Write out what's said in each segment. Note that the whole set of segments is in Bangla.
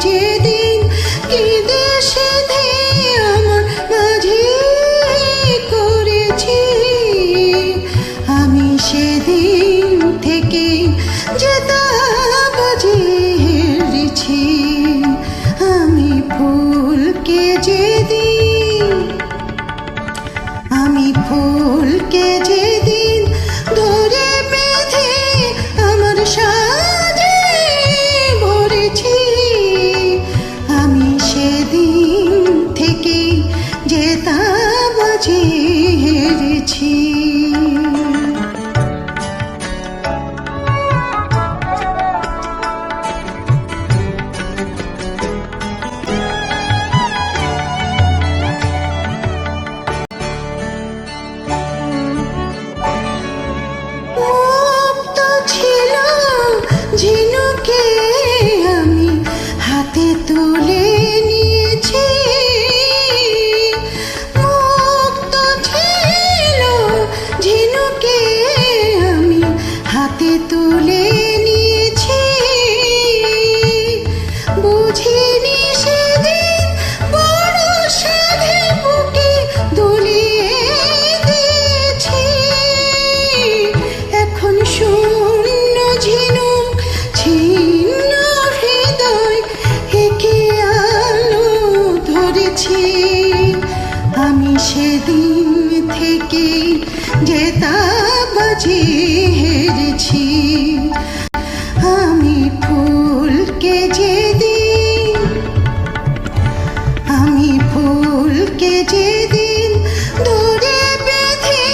যেদিন কেঁদে সেধে আমার মাঝে করেছি, আমি সেদিন থেকে যেতা বাজে হেরেছি। আমি ফুলকে যেদিন, আমি ফুলকে যেদিন ধরে বেঁধে আমার সাজে ভরেছি, আমি সেদিন থেকে যেতা বাজে হেরেছি। ঝিনুকে আমি হাতে তুলে নিয়েছি, মুক্ত ছিল ঝিনুকে আমি হাতে তুলে নিয়েছি। বুঝিনি সেদিন বড় সাধে বুকে দুলিয়ে দিয়েছি। এখন শূন্য ঝিনুক ছিন্ন হৃদয় একে আলো ধরেছি, আমি সেদিন থেকে যেতা বাজে হেরেছি। আমি ফুলকে যেদিন, আমি ফুলকে যেদিন ধরে বেঁধে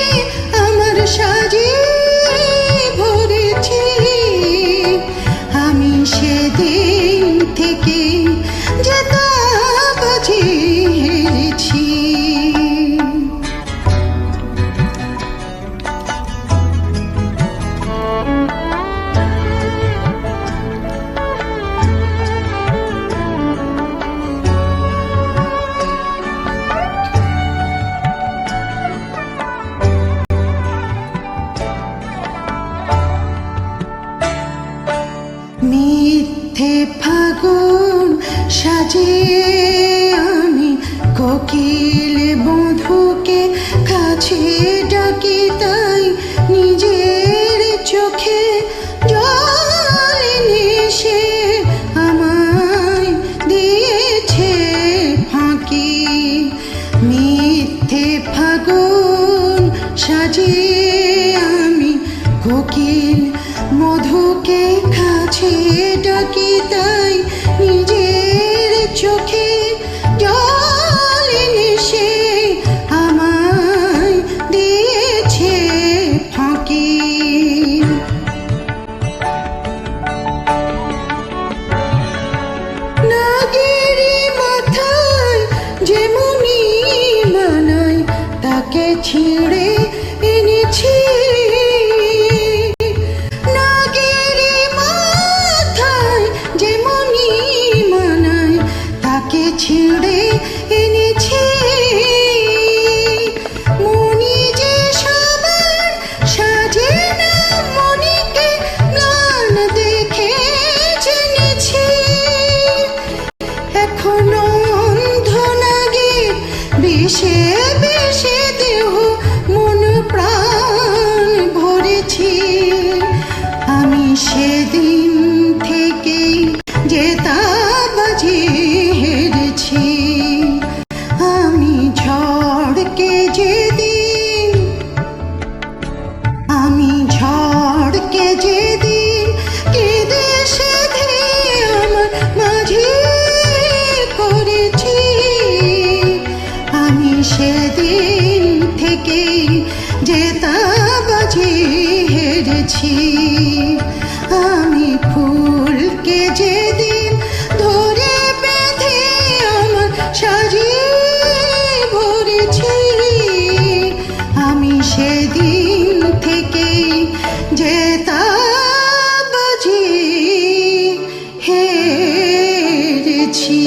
আমার সাজে ভরেছি, আমি সেদিন থেকে যেতা বাজে হেরেছি। মিথ্যে ফাগুন সাজিয়ে আমি কোকিল বধূকে কাছে ডাকি, তাই নিজের চোখে জল এসে আমায় দিয়েছে ফাঁকি। মিথ্যে ফাগুন সাজিয়ে আমি কোকিল মধুকে কাছে ডাকি, তাই নিজের চোখে জল এসে আমায় দিয়েছে ফাঁকি। নাগেরি মাথায় যেমনি মানায় তাকে ছিঁড়ে এনেছি, ছিঁড়ে এনেছি। মনি যে সবার সাজে না, মনিকে ম্লান দেখে জেনেছি। এখনো অন্ধ নাগের বিষে বিষে দেহ মন প্রাণ ভরেছি, আমি সেদিন থেকে যেতা বাজে হেরেছি। আমি ঝড়কে যেদিন, আমি ঝড়কে যেদিন কেঁদে সেধে আমার মাঝে করেছি, আমি সেদিন থেকে যেতা বাজে হেরেছি। আমি ফুলকে যেদিন ধরে বেঁধে আমার সাজে ভরেছি, আমি সেদিন থেকে যেতা বাজে হেরেছি।